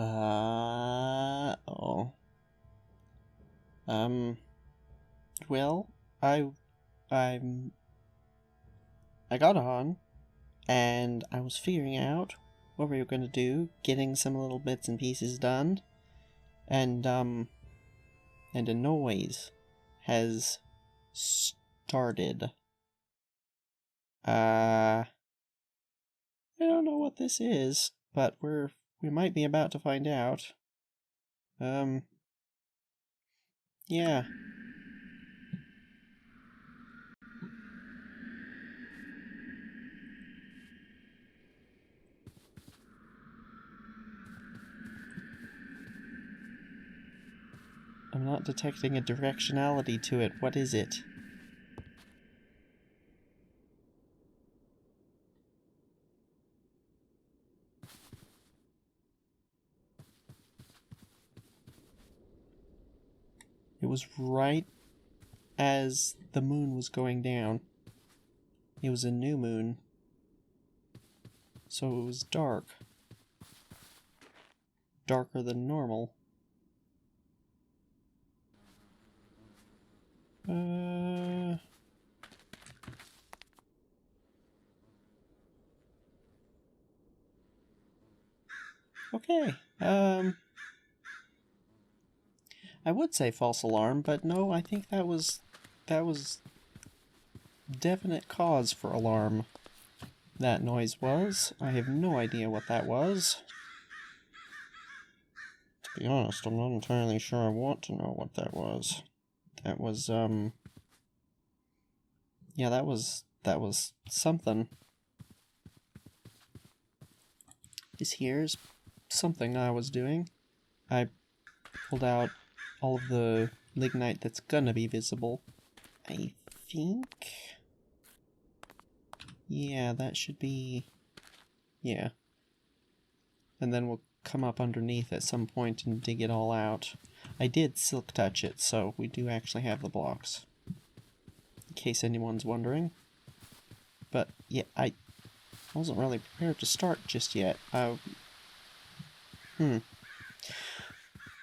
Oh. Well, I got on, and I was figuring out what we were going to do, getting some little bits and pieces done, and a noise has started. I don't know what this is, but we might be about to find out. Yeah. I'm not detecting a directionality to it. What is it? It was right as the moon was going down. It was a new moon. So it was dark. Darker than normal. Okay, I would say false alarm, but no, I think that was definite cause for alarm. That noise was. I have no idea what that was. To be honest, I'm not entirely sure I want to know what that was. That was, yeah, that was something. This here's something I was doing. I pulled out all of the lignite that's gonna be visible. I think... yeah, that should be... yeah. And then we'll come up underneath at some point and dig it all out. I did silk touch it, so we do actually have the blocks. In case anyone's wondering. But, yeah, I wasn't really prepared to start just yet.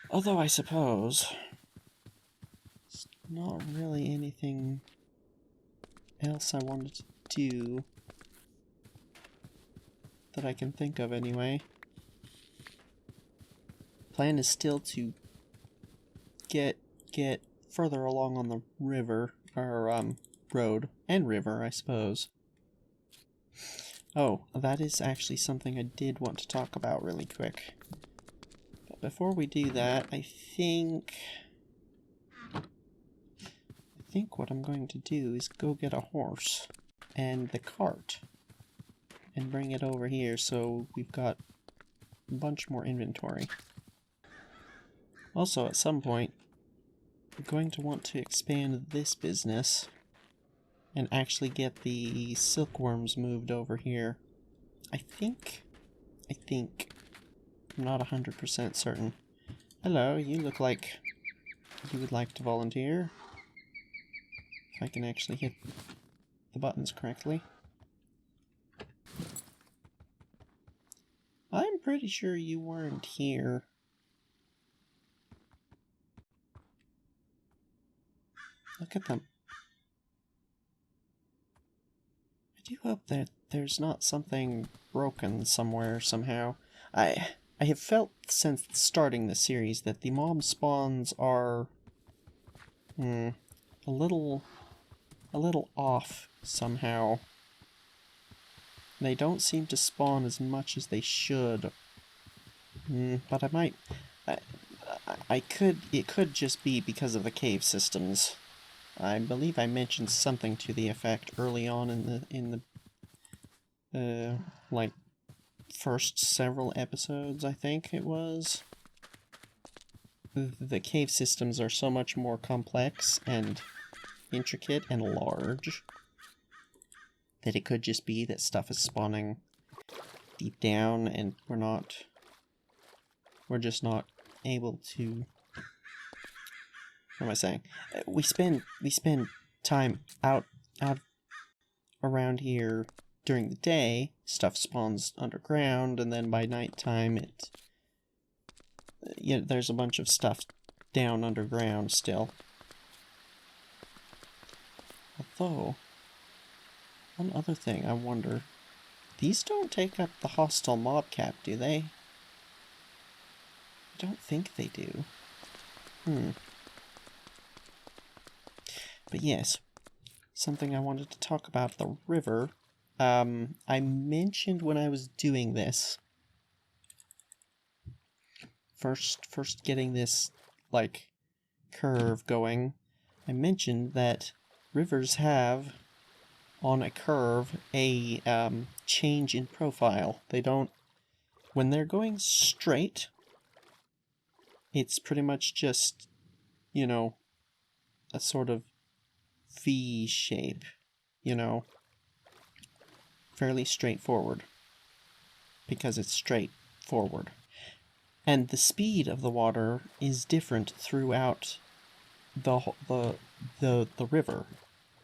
Although I suppose... it's not really anything else I wanted to do that I can think of anyway. Plan is still to get further along on the river, or road, and river, I suppose. Oh, that is actually something I did want to talk about really quick. But before we do that, I think what I'm going to do is go get a horse and the cart and bring it over here so we've got a bunch more inventory. Also, at some point, I'm going to want to expand this business and actually get the silkworms moved over here. I think, I'm not 100% certain. Hello, you look like you would like to volunteer. If I can actually hit the buttons correctly. I'm pretty sure you weren't here. Look at them. I do hope that there's not something broken somewhere somehow. I have felt since starting the series that the mob spawns are a little off somehow. They don't seem to spawn as much as they should. But it could just be because of the cave systems. I believe I mentioned something to the effect early on in the like first several episodes, I think it was. The cave systems are so much more complex and intricate and large that it could just be that stuff is spawning deep down and we're just not able to... what am I saying? We spend time out around here during the day. Stuff spawns underground, and then by nighttime yeah, there's a bunch of stuff down underground still. Although, one other thing I wonder, these don't take up the hostile mob cap, do they? I don't think they do. But yes, something I wanted to talk about, the river. I mentioned when I was doing this, first getting this, like, curve going, I mentioned that rivers have, on a curve, a change in profile. They don't, when they're going straight, it's pretty much just, you know, a sort of V shape, you know, fairly straightforward, because it's straightforward. And the speed of the water is different throughout the river,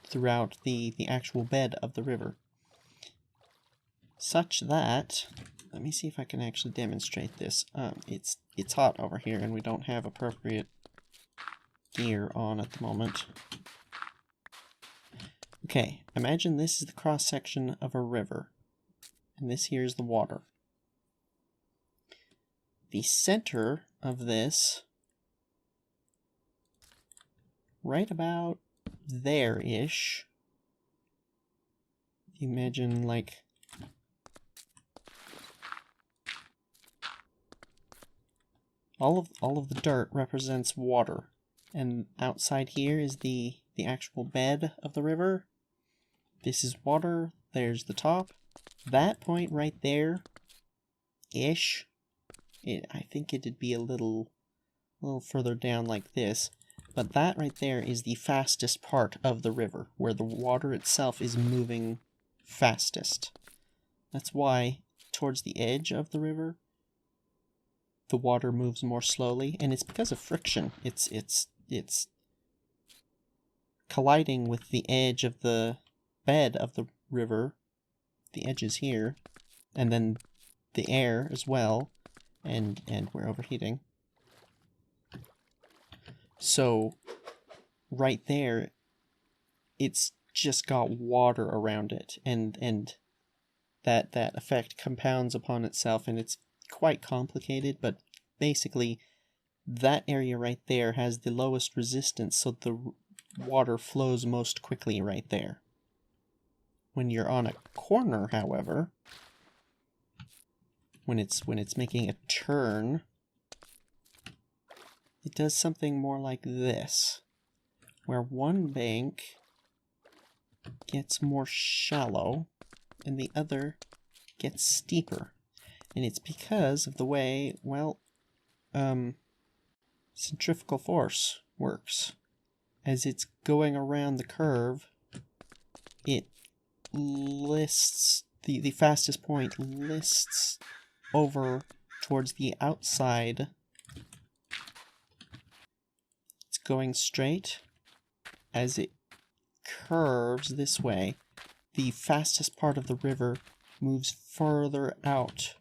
throughout the actual bed of the river, such that, let me see if I can actually demonstrate this. It's hot over here, and we don't have appropriate gear on at the moment. Okay, imagine this is the cross-section of a river, and this here is the water. The center of this, right about there-ish, imagine, like, all of the dirt represents water, and outside here is the actual bed of the river. This is water, there's the top. That point right there, ish, I think it'd be a little further down like this, but that right there is the fastest part of the river, where the water itself is moving fastest. That's why, towards the edge of the river, the water moves more slowly, and it's because of friction. It's colliding with the edge of the bed of the river, the edges here, and then the air as well, and we're overheating. So, right there, it's just got water around it, and that effect compounds upon itself, and it's quite complicated, but basically, that area right there has the lowest resistance, so the water flows most quickly right there. When you're on a corner, however, when it's making a turn, it does something more like this, where one bank gets more shallow and the other gets steeper. And it's because of the way, well, centrifugal force works. As it's going around the curve, it lists, the fastest point lists over towards the outside. It's going straight. As it curves this way, the fastest part of the river moves further out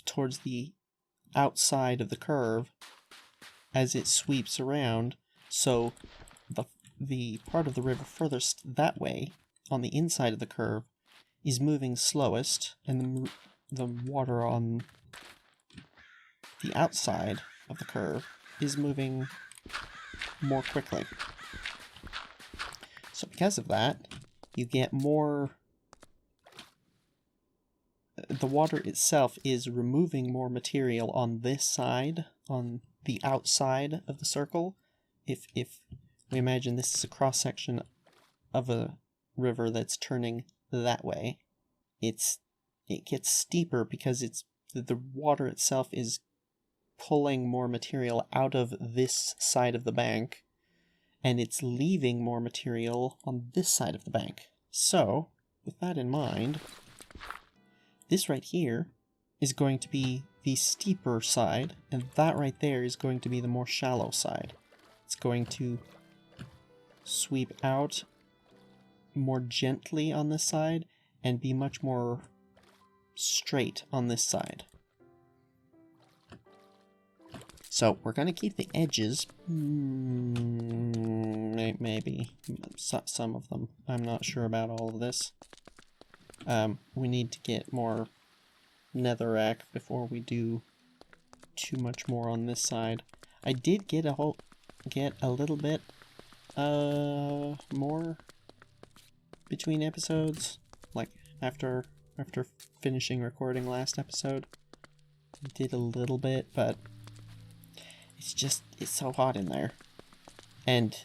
towards the outside of the curve as it sweeps around, so the part of the river furthest that way, on the inside of the curve, is moving slowest, and the water on the outside of the curve is moving more quickly. So because of that, you get more... The water itself is removing more material on this side, on the outside of the circle. If we imagine this is a cross-section of a river that's turning that way, it gets steeper because the water itself is pulling more material out of this side of the bank, and it's leaving more material on this side of the bank. So, with that in mind, this right here is going to be the steeper side, and that right there is going to be the more shallow side. It's going to sweep out more gently on this side and be much more straight on this side. So we're going to keep the edges, maybe, some of them. I'm not sure about all of this. We need to get more netherrack before we do too much more on this side. I did get a little bit more between episodes, like after finishing recording last episode. I did a little bit, but it's so hot in there. And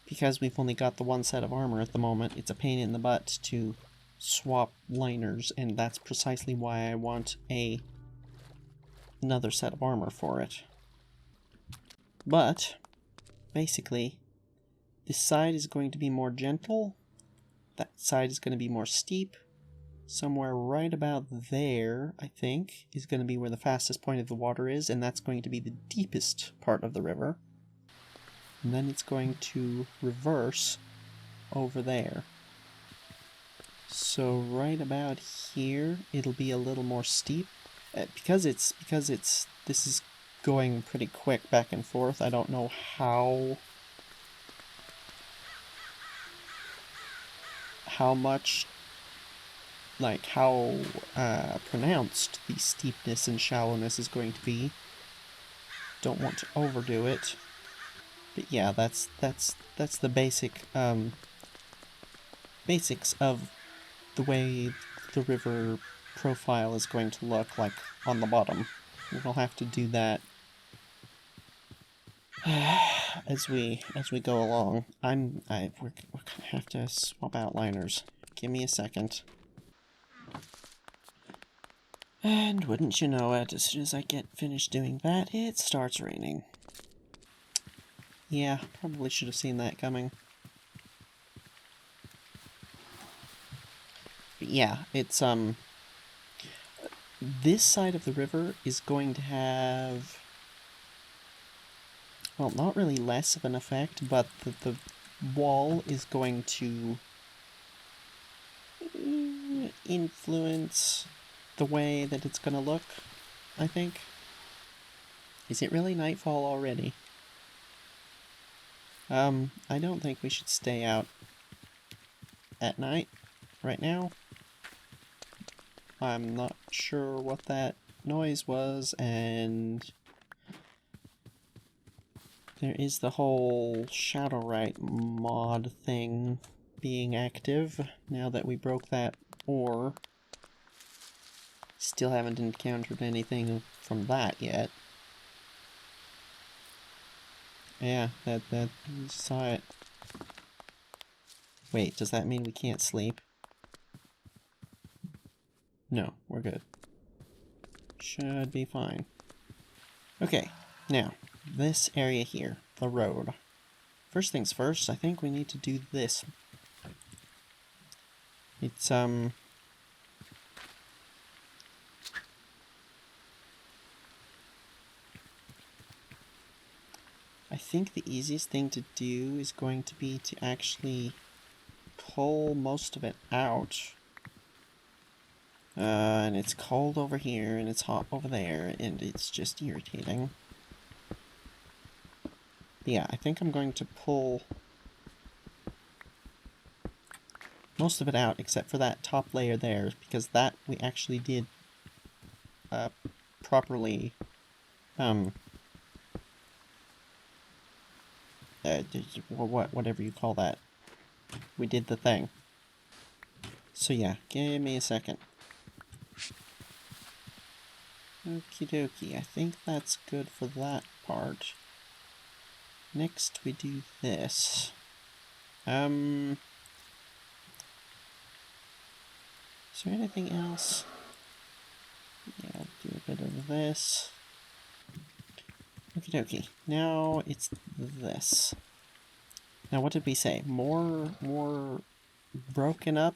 because we've only got the one set of armor at the moment, it's a pain in the butt to swap liners, and that's precisely why I want another set of armor for it. But basically, this side is going to be more gentle, that side is going to be more steep. Somewhere right about there, I think, is going to be where the fastest point of the water is, and that's going to be the deepest part of the river. And then it's going to reverse over there. So right about here, it'll be a little more steep. Because this is going pretty quick back and forth, I don't know how much, like how pronounced the steepness and shallowness is going to be. Don't want to overdo it. But yeah, that's the basics of the way the river profile is going to look like on the bottom. We'll have to do that as we go along. We're gonna have to swap out liners. Give me a second. And wouldn't you know it, as soon as I get finished doing that, it starts raining. Yeah, probably should have seen that coming. But yeah, it's, this side of the river is going to have, well, not really less of an effect, but the wall is going to influence the way that it's going to look, I think. Is it really nightfall already? I don't think we should stay out at night right now. I'm not sure what that noise was, and there is the whole Shadowrite mod thing being active now that we broke that ore. Still haven't encountered anything from that yet. Yeah, that saw it. Wait, does that mean we can't sleep? No, we're good. Should be fine. Okay, now, this area here, the road. First things first, I think we need to do this. It's, I think the easiest thing to do is going to be to actually pull most of it out. And it's cold over here, and it's hot over there, and it's just irritating. But yeah, I think I'm going to pull most of it out, except for that top layer there, because that we actually did properly whatever you call that. We did the thing. So yeah, give me a second. Okie dokie, I think that's good for that part. Next we do this. Is there anything else? Yeah, I'll do a bit of this. Okie dokie, now it's this. Now what did we say? More broken up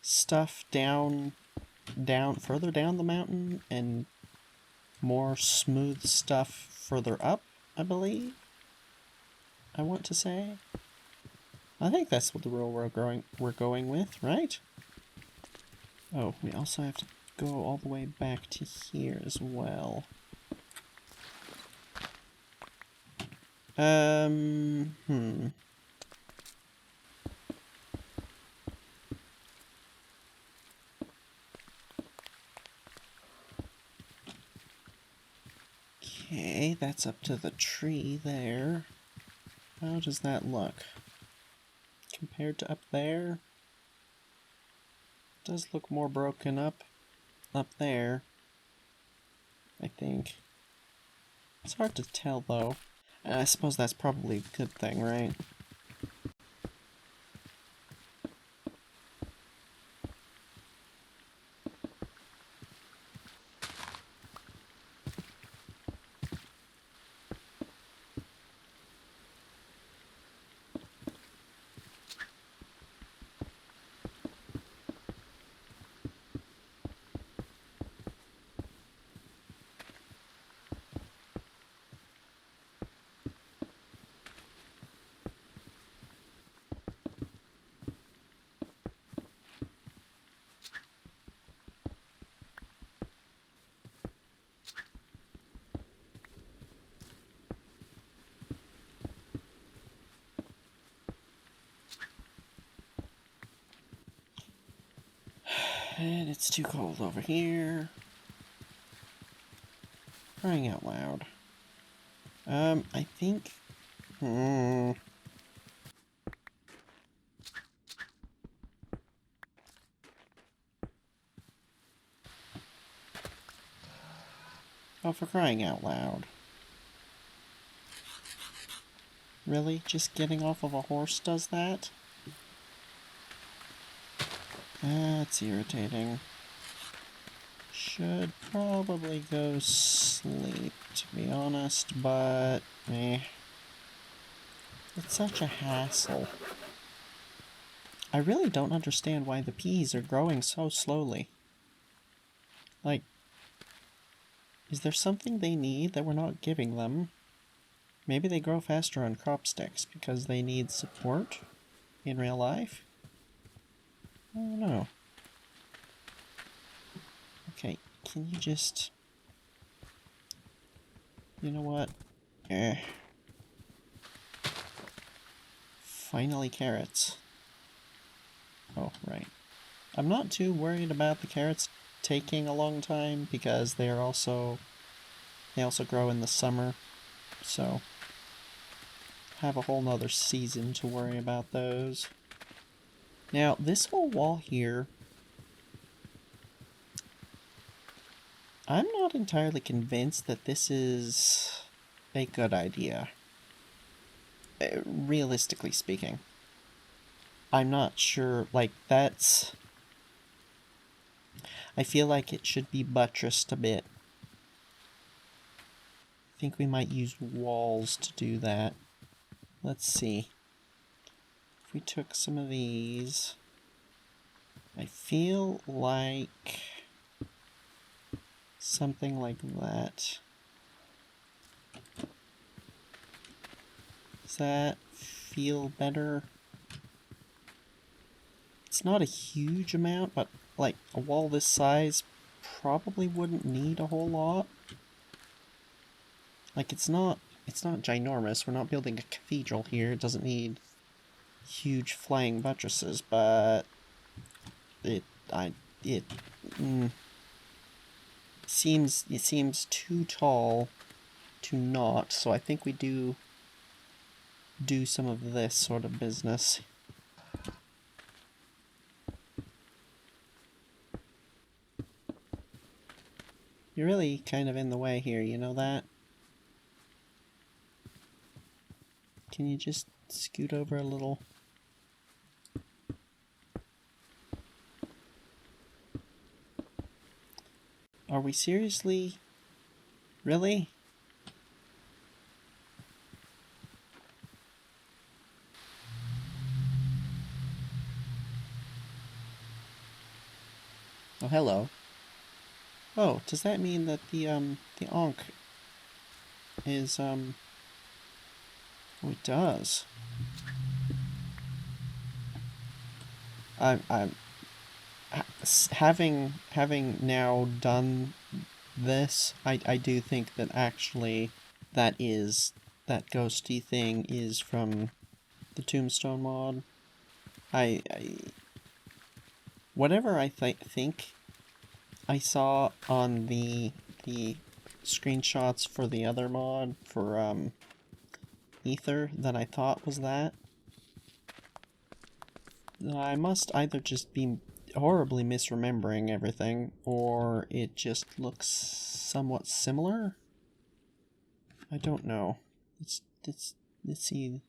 stuff further down the mountain, and more smooth stuff further up, I believe. I want to say. I think that's what the rule we're going with, right? Oh, we also have to go all the way back to here as well. Hmm. Okay, that's up to the tree there. How does that look? Compared to up there? It does look more broken up there, I think. It's hard to tell, though. I suppose that's probably a good thing, right? And it's too cold over here. Crying out loud. I think... Oh, for crying out loud. Really? Just getting off of a horse does that? That's irritating. Should probably go sleep, to be honest, but... It's such a hassle. I really don't understand why the peas are growing so slowly. Like, is there something they need that we're not giving them? Maybe they grow faster on crop sticks because they need support in real life? I don't know. Okay, can you just... You know what? Finally carrots. Oh, right. I'm not too worried about the carrots taking a long time because they also grow in the summer, so have a whole nother season to worry about those. Now, this whole wall here, I'm not entirely convinced that this is a good idea. Realistically speaking. I'm not sure, like, that's... I feel like it should be buttressed a bit. I think we might use walls to do that. Let's see. If we took some of these... I feel like... something like that. Does that feel better? It's not a huge amount, but like a wall this size probably wouldn't need a whole lot. Like it's not ginormous. We're not building a cathedral here. It doesn't need huge flying buttresses, but it seems too tall to not. So I think we do some of this sort of business. You're really kind of in the way here, you know that? Can you just scoot over a little? Are we seriously? Really? Oh, hello. Oh, does that mean that the Ankh is, Oh, it does. I'm having now done this, I do think that actually that is that ghosty thing is from the Tombstone mod. Whatever I think I saw on the screenshots for the other mod, for Aether, that I thought was that, I must either just be horribly misremembering everything, or it just looks somewhat similar. I don't know. Let's see.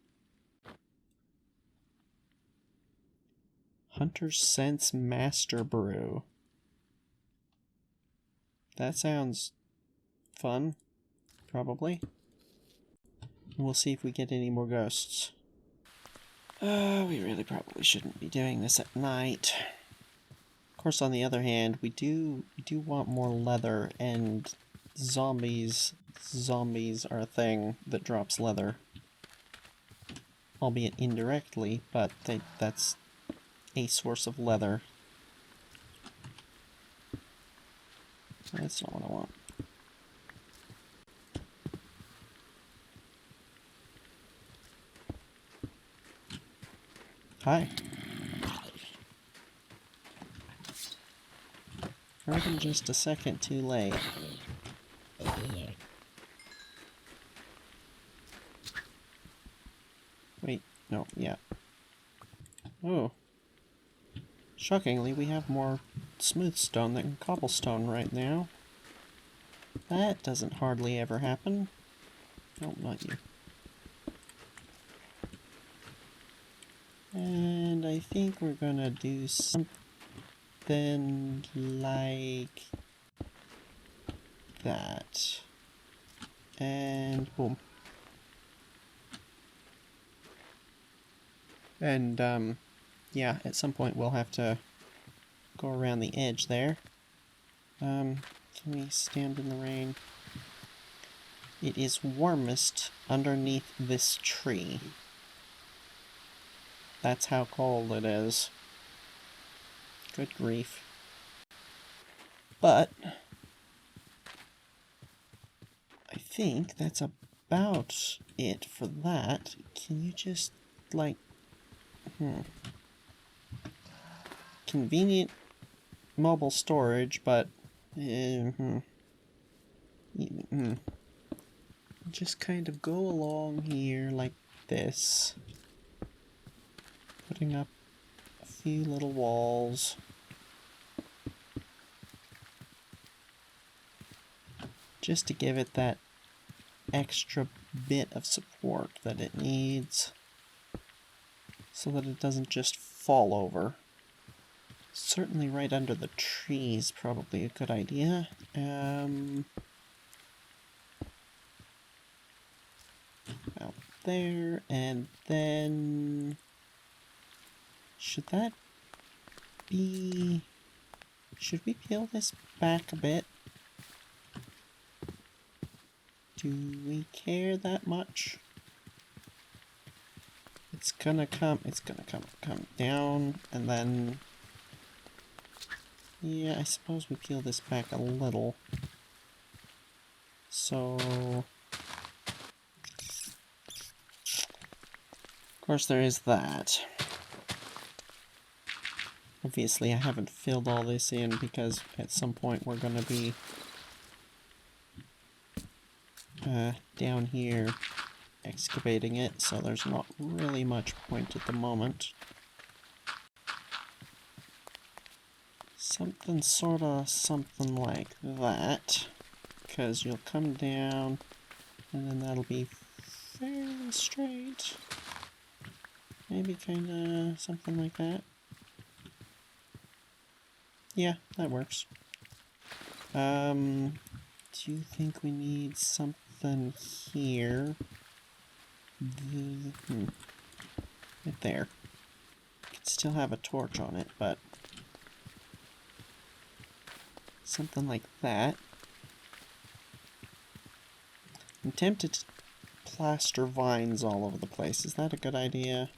Hunter's Sense Master Brew. That sounds fun, probably. We'll see if we get any more ghosts. We really probably shouldn't be doing this at night. Of course, on the other hand, we do want more leather, and zombies are a thing that drops leather. Albeit indirectly, but that's a source of leather. That's not what I want. Hi. Heard him just a second too late. Wait, no, yeah. Oh. Shockingly, we have more smooth stone than cobblestone right now. That doesn't hardly ever happen. Nope, not you. And I think we're gonna do something like that. And boom. And, yeah, at some point we'll have to go around the edge there. Can we stand in the rain? It is warmest underneath this tree. That's how cold it is. Good grief. But I think that's about it for that. Can you just, like... Convenient mobile storage, but... Just kind of go along here like this. Putting up a few little walls. Just to give it that extra bit of support that it needs. So that it doesn't just fall over. Certainly right under the trees, probably a good idea. Out there, and then... Should that be... Should we peel this back a bit? Do we care that much? It's gonna come down, and then... Yeah, I suppose we peel this back a little. So... Of course there is that. Obviously I haven't filled all this in because at some point we're gonna be... down here excavating it, so there's not really much point at the moment. Something like that, because you'll come down and then that'll be fairly straight. Maybe kinda something like that. Yeah, that works. Do you think we need something here? Right there. Could still have a torch on it, but something like that. I'm tempted to plaster vines all over the place. Is that a good idea?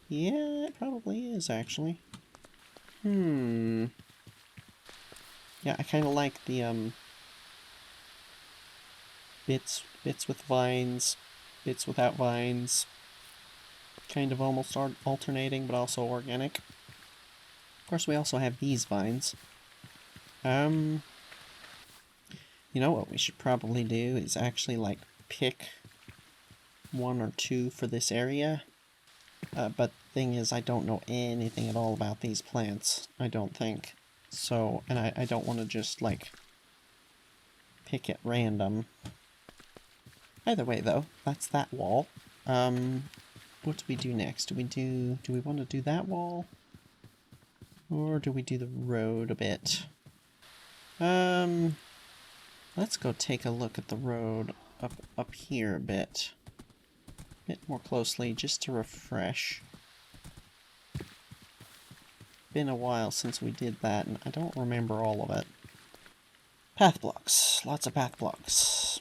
Yeah, it probably is, actually. Yeah, I kind of like the, bits with vines bits without vines. Kind of almost alternating, but also organic. Of course, we also have these vines. You know what we should probably do is actually, like, pick 1 or 2 for this area. But the thing is, I don't know anything at all about these plants, I don't think. So, and I don't want to just, like, pick at random. Either way, though, that's that wall. What do we do next? Do we want to do that wall? Or do we do the road a bit? Let's go take a look at the road up here a bit more closely, just to refresh. Been a while since we did that, and I don't remember all of it. Path blocks. Lots of path blocks.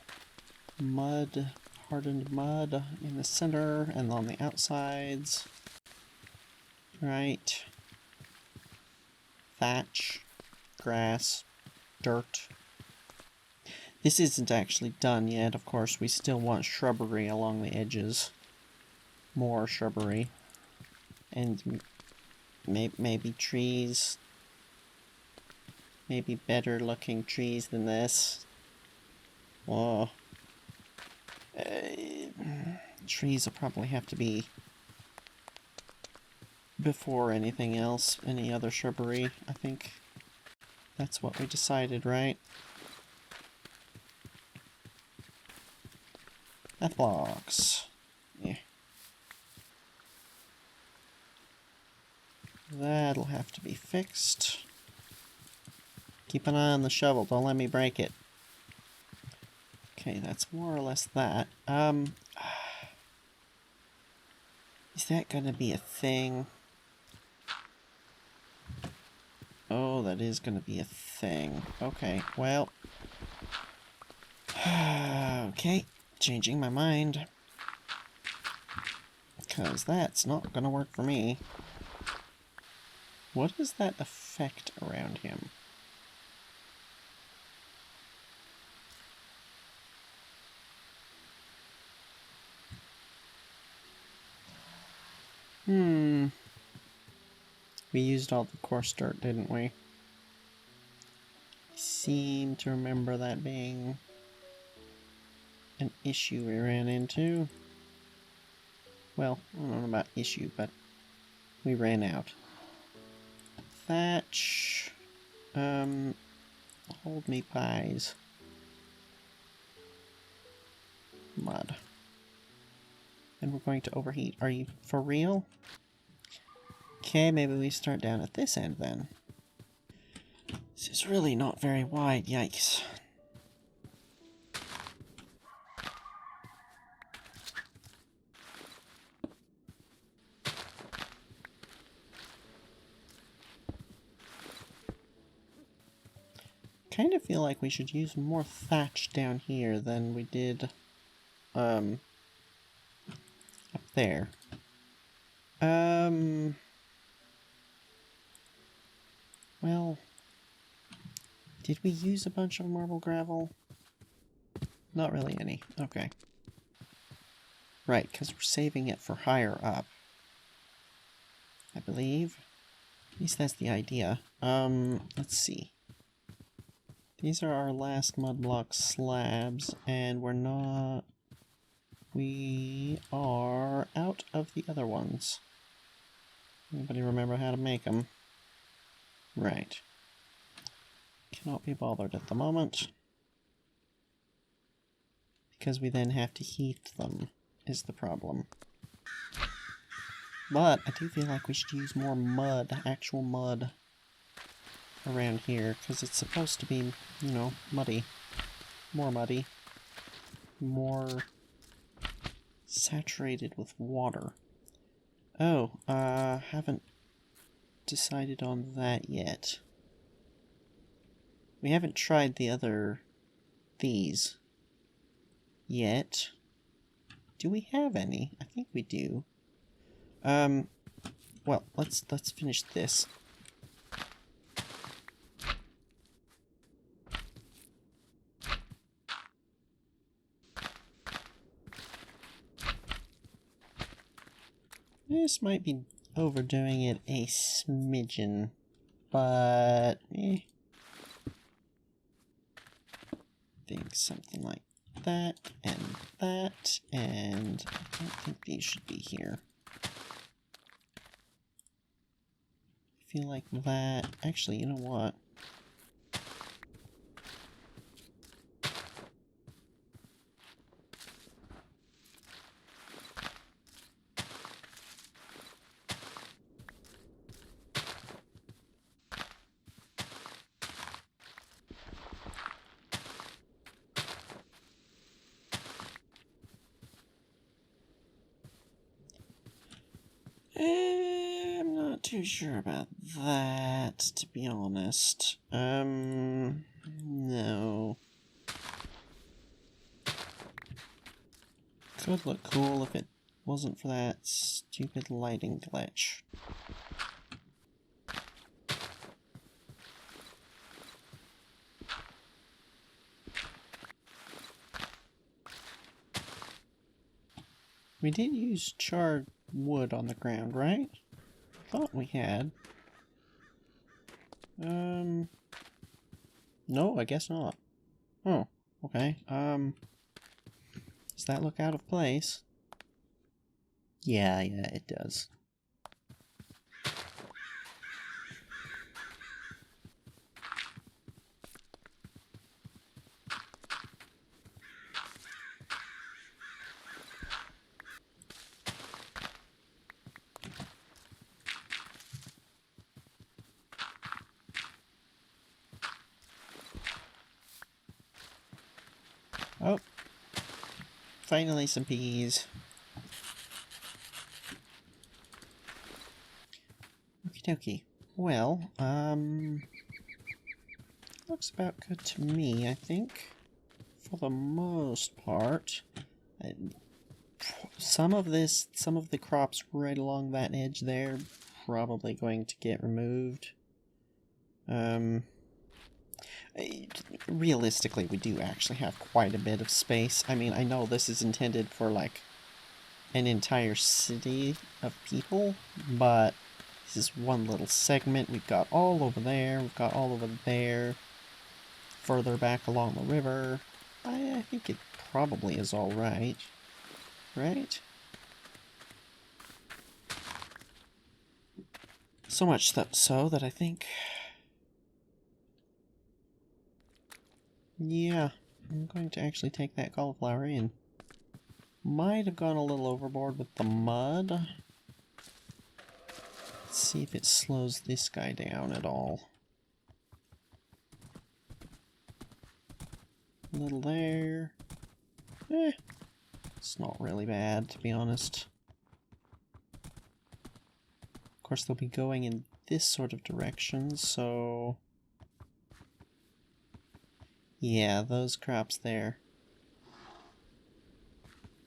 Mud, hardened mud in the center and on the outsides. Right. Thatch. Grass. Dirt. This isn't actually done yet, of course. We still want shrubbery along the edges. More shrubbery. And maybe trees. Maybe better looking trees than this. Oh. Trees will probably have to be before anything else, any other shrubbery, I think. That's what we decided, right? Path blocks. Yeah. That'll have to be fixed. Keep an eye on the shovel, don't let me break it. Okay, that's more or less that. Is that gonna be a thing? Oh, that is gonna be a thing. Okay, well. Okay, changing my mind. Because that's not gonna work for me. What is that effect around him? We used all the coarse dirt, didn't we? I seem to remember that being an issue we ran into. Well, I don't know about issue, but we ran out. Thatch. Hold me pies. Mud. And we're going to overheat. Are you for real? Okay, maybe we start down at this end then. This is really not very wide, yikes. Kind of feel like we should use more thatch down here than we did up there. Well, did we use a bunch of marble gravel? Not really any. Okay. Right, because we're saving it for higher up, I believe. At least that's the idea. Let's see. These are our last mud block slabs, and we're not... We are out of the other ones. Anybody remember how to make them? Right. Cannot be bothered at the moment. Because we then have to heat them, is the problem. But I do feel like we should use more mud, actual mud, around here, because it's supposed to be, you know, muddy. More muddy. More saturated with water. Oh, haven't decided on that yet. We haven't tried the other... these. Yet. Do we have any? I think we do. Well, let's finish this. This might be overdoing it a smidgen, but I think something like that, and I don't think these should be here. I feel like that. Actually, you know what? I'm not too sure about that, to be honest. No. Could look cool if it wasn't for that stupid lighting glitch. We did use charred wood on the ground, right? Thought we had. No, I guess not. Oh, okay. Does that look out of place? Yeah, it does. Oh, finally some peas. Okie dokie. Well, looks about good to me, I think. For the most part. Some of the crops right along that edge there, probably going to get removed. Realistically, we do actually have quite a bit of space. I mean, I know this is intended for, like, an entire city of people, but this is one little segment. We've got all over there, we've got all over there, further back along the river. I think it probably is alright. Right? So much so that I think... Yeah, I'm going to actually take that cauliflower in. Might have gone a little overboard with the mud. Let's see if it slows this guy down at all. A little there. It's not really bad, to be honest. Of course, they'll be going in this sort of direction, so... Yeah, those crops there.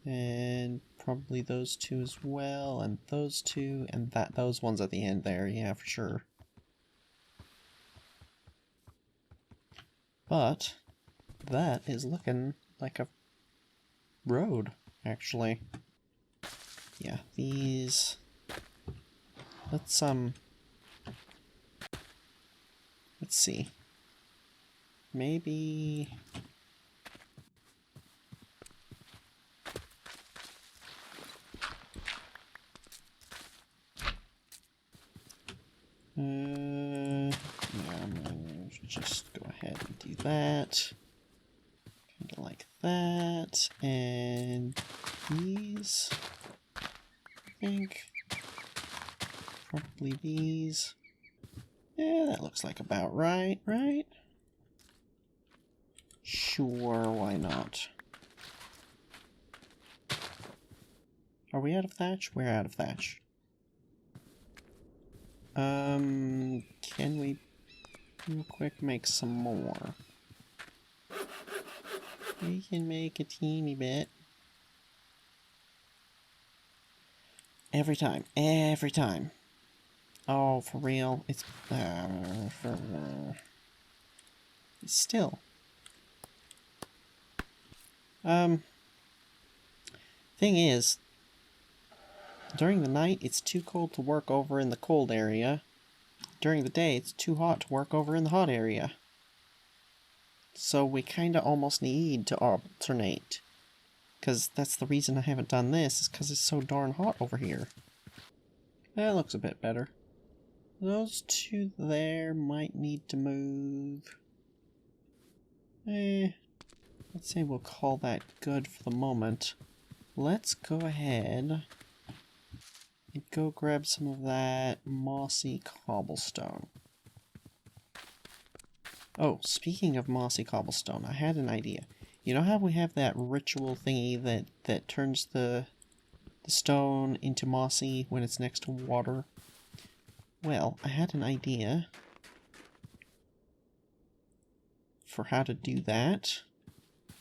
And probably those two as well, and those two, and those ones at the end there, yeah, for sure. But that is looking like a road, actually. Yeah, these... Let's see. Maybe... yeah, I'm gonna just go ahead and do that. Kind of like that. And these, I think. Probably these. Yeah, that looks like about right, right? Sure, why not? Are we out of thatch? We're out of thatch. Can we real quick make some more? We can make a teeny bit. Every time, every time. Oh, for real? It's still. Thing is, During the night, it's too cold to work over in the cold area. During the day, it's too hot to work over in the hot area. So we kinda almost need to alternate. Because that's the reason I haven't done this, is because it's so darn hot over here. That looks a bit better. Those two there might need to move. Let's say we'll call that good for the moment. Let's go ahead and go grab some of that mossy cobblestone. Oh, speaking of mossy cobblestone, I had an idea. You know how we have that ritual thingy that turns the stone into mossy when it's next to water? Well, I had an idea for how to do that,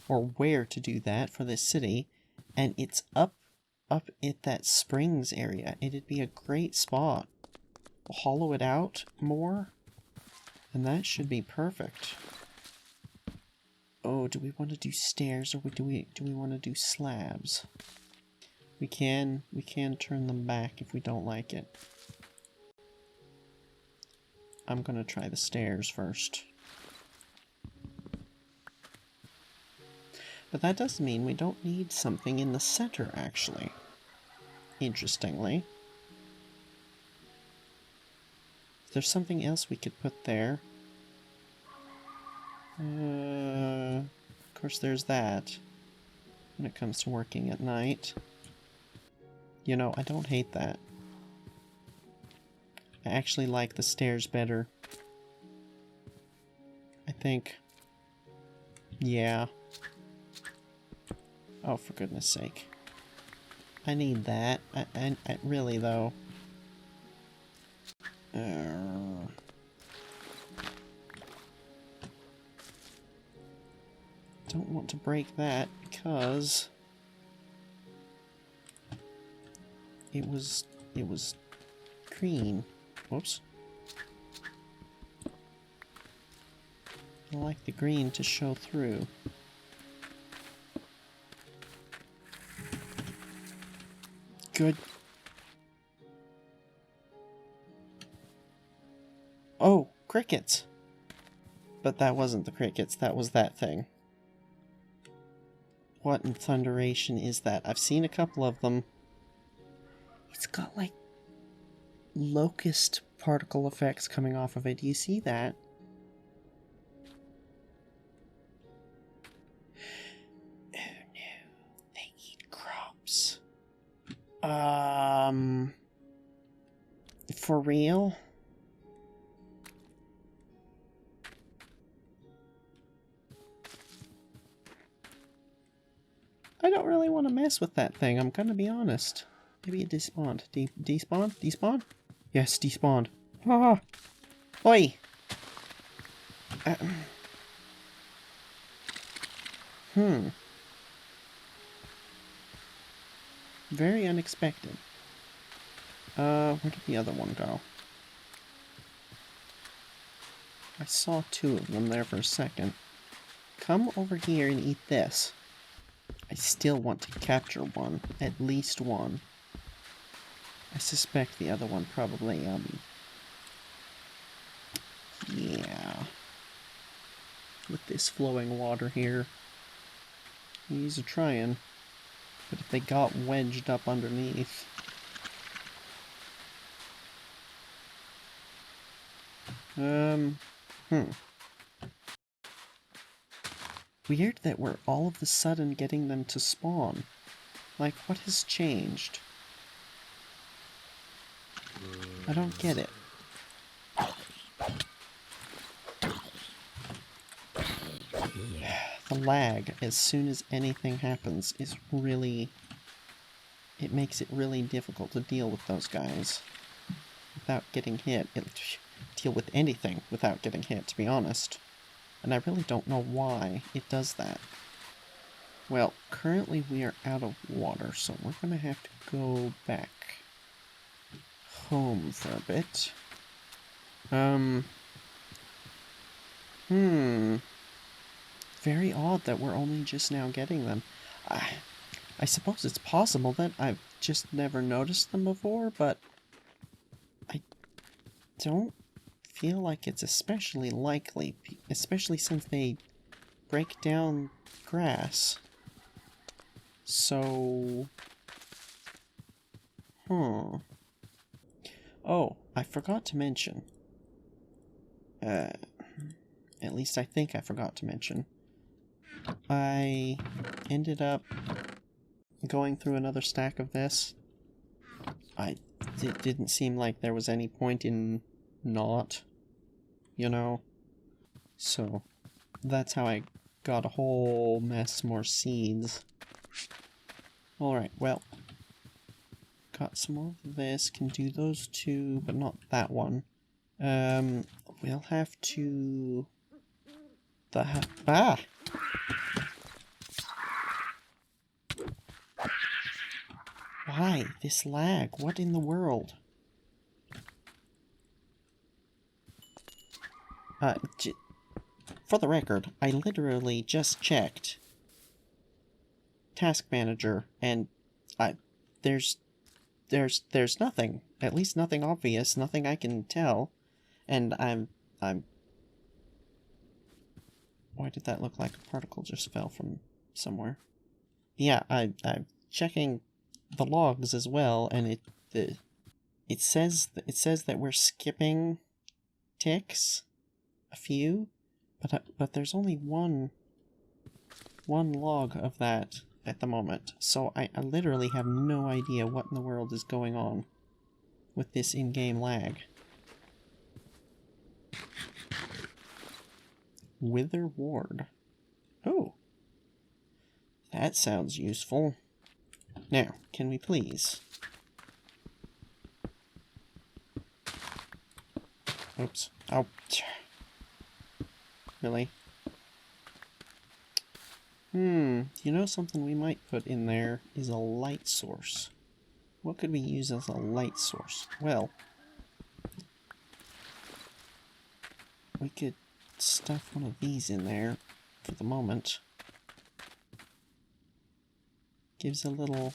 or where to do that for this city, and it's up at that springs area. It'd be a great spot. We'll hollow it out more, and that should be perfect. Oh, do we want to do stairs, or do we want to do slabs? We can turn them back if we don't like it. I'm gonna try the stairs first. But that does mean we don't need something in the center, actually. Interestingly. There's something else we could put there. Of course there's that. When it comes to working at night. You know, I don't hate that. I actually like the stairs better. I think. Yeah. Oh, for goodness sake. I need that. I really, though. Don't want to break that because it was green. Whoops. I like the green to show through. Good. Oh, crickets! But that wasn't the crickets, that was that thing. What in thunderation is that? I've seen a couple of them. It's got like locust particle effects coming off of it. Do you see that? Oh no, they eat crops. For real? I don't really want to mess with that thing, I'm gonna be honest. Maybe it despawned. Despawn? Despawn? Yes, despawned. Ah! Oi! Very unexpected. Where did the other one go? I saw two of them there for a second. Come over here and eat this. I still want to capture one. At least one. I suspect the other one probably, yeah. With this flowing water here. He's trying. But if they got wedged up underneath... Weird that we're all of a sudden getting them to spawn. Like, what has changed? I don't get it. The lag, as soon as anything happens, is really... It makes it really difficult to deal with those guys. Without getting hit. Deal with anything without getting hit, to be honest. And I really don't know why it does that. Well, currently we are out of water, so we're gonna have to go back home for a bit. Very odd that we're only just now getting them. I suppose it's possible that I've just never noticed them before, but I don't feel like it's especially likely, especially since they break down grass. So... Oh, I forgot to mention. At least I think I forgot to mention. I ended up going through another stack of this. It didn't seem like there was any point in not, you know? So, that's how I got a whole mess more seeds. Alright, well. Got some more of this, can do those two, but not that one. We'll have to... Ah! Why? This lag? What in the world? For the record, I literally just checked Task Manager, and there's nothing. At least nothing obvious, nothing I can tell. And I'm... Why did that look like a particle just fell from somewhere? Yeah, I'm checking the logs as well, and it says that we're skipping ticks, a few, but there's only one log of that at the moment, so I literally have no idea what in the world is going on with this in-game lag. Wither Ward. Oh. That sounds useful. Now, can we please... Oops. Oh. Really? You know something we might put in there is a light source. What could we use as a light source? Well, we could stuff one of these in there for the moment. Gives a little...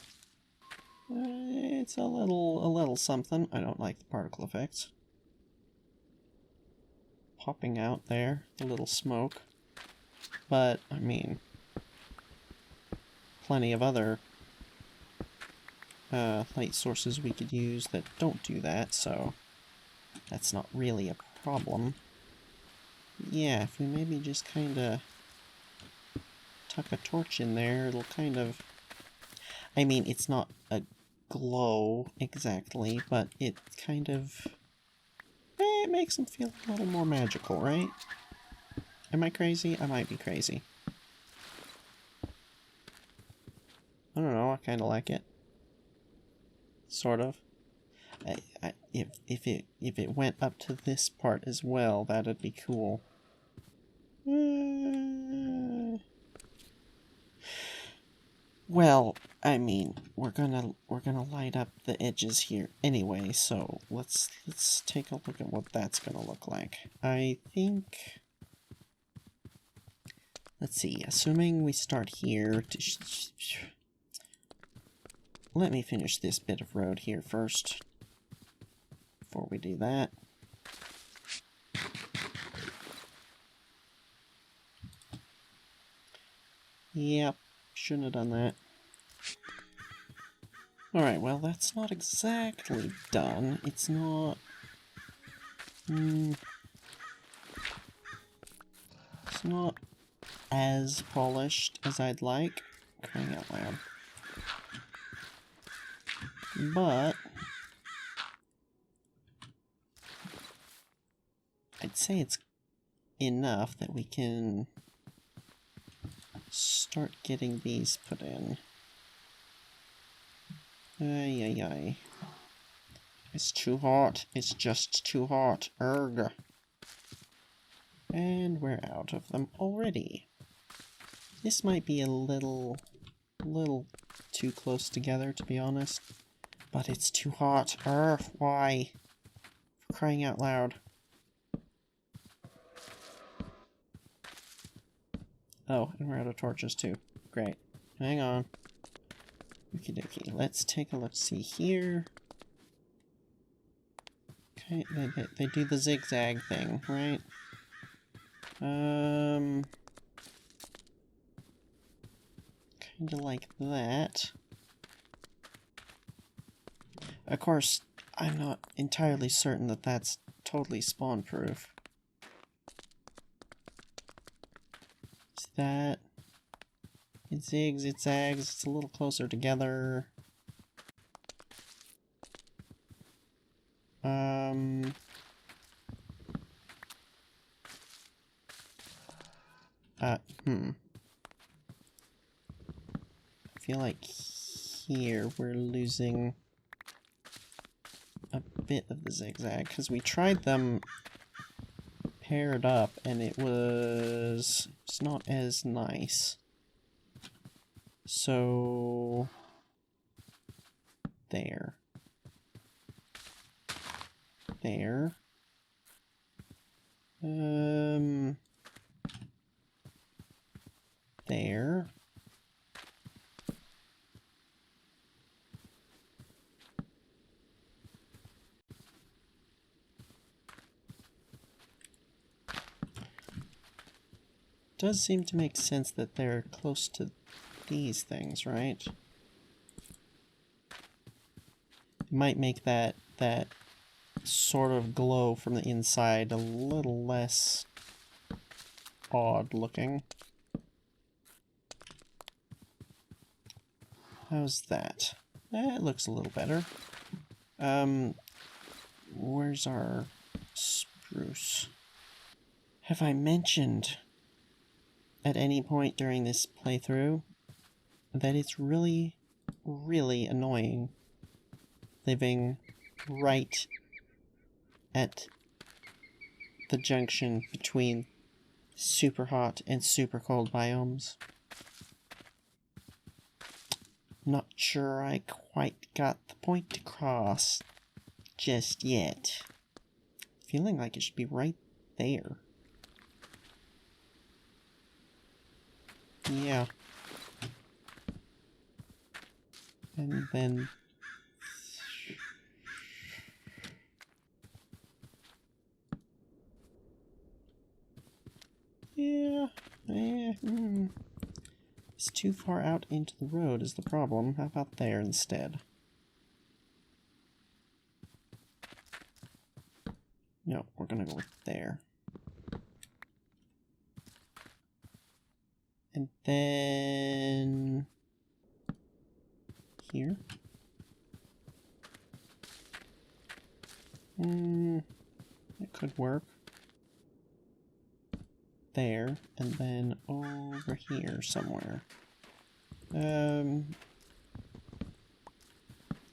it's a little something. I don't like the particle effects. Popping out there, the little smoke. But, I mean... plenty of other light sources we could use that don't do that, so that's not really a problem. Yeah, if we maybe just kinda tuck a torch in there, it'll kind of... I mean, it's not a glow exactly, but it kind of... it makes them feel a little more magical, right? Am I crazy? I might be crazy. I don't know, I kinda like it. Sort of. If it went up to this part as well, that'd be cool. Well, I mean, we're gonna light up the edges here anyway, so let's take a look at what that's gonna look like. I think... let's see, assuming we start here to... let me finish this bit of road here first, before we do that. Yep, shouldn't have done that. Alright, well, that's not exactly done. It's not... it's not as polished as I'd like. Crying out loud. But... I'd say it's enough that we can start getting these put in. Ay, ay, ay. It's too hot. It's just too hot. Erg. And we're out of them already. This might be a little too close together, to be honest. But it's too hot. Why? For crying out loud. Oh, and we're out of torches too. Great. Hang on. Okie dokie. Let's take a look. See here. Okay, they do the zigzag thing, right? Kinda like that. Of course, I'm not entirely certain that that's totally spawn-proof. Is that... It zigs, it zags, it's a little closer together. I feel like here we're losing a bit of the zigzag, because we tried them paired up and it's not as nice. So there. There. There. Does seem to make sense that they're close to these things, right? It might make that sort of glow from the inside a little less odd looking. How's that? That looks a little better. Where's our spruce? Have I mentioned at any point during this playthrough that it's really, really annoying living right at the junction between super hot and super cold biomes? Not sure I quite got the point across just yet. Feeling like it should be right there. Yeah. And then... Yeah. It's too far out into the road is the problem. How about there instead? No, we're gonna go with there. And then... here. That could work. There, and then over here somewhere.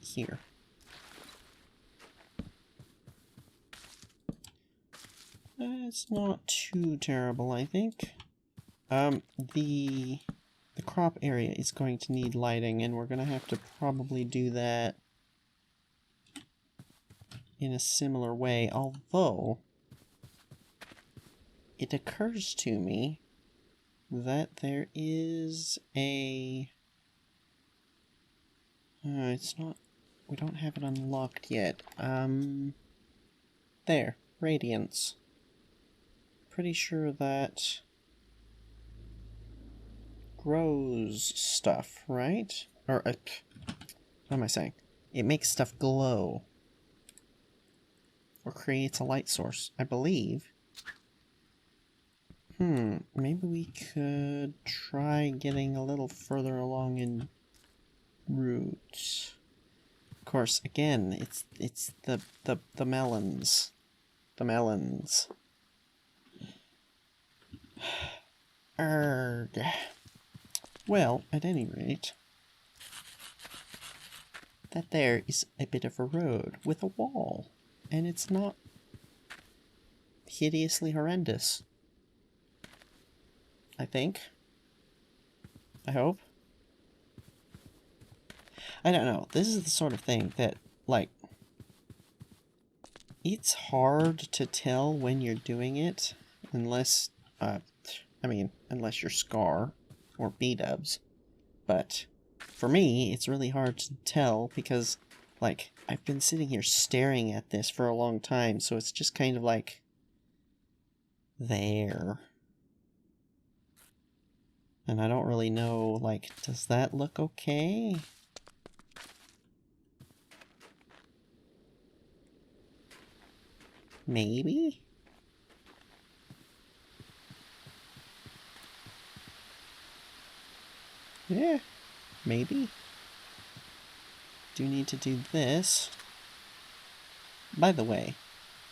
Here. It's not too terrible, I think. The crop area is going to need lighting, and we're going to have to probably do that in a similar way, although it occurs to me that there is a... it's not... we don't have it unlocked yet. There. Radiance. Pretty sure that grows stuff, right? Or, what am I saying? It makes stuff glow. Or creates a light source, I believe. Maybe we could try getting a little further along in roots. Of course, again, it's the melons. The melons. Erg. Well, at any rate, that there is a bit of a road with a wall, and it's not hideously horrendous. I think. I hope. I don't know. This is the sort of thing that, like, it's hard to tell when you're doing it, unless, unless you're Scar or B-dubs, but for me, it's really hard to tell because, like, I've been sitting here staring at this for a long time, so it's just kind of like... there. And I don't really know, like, does that look okay? Maybe? Yeah, maybe. Do need to do this. By the way,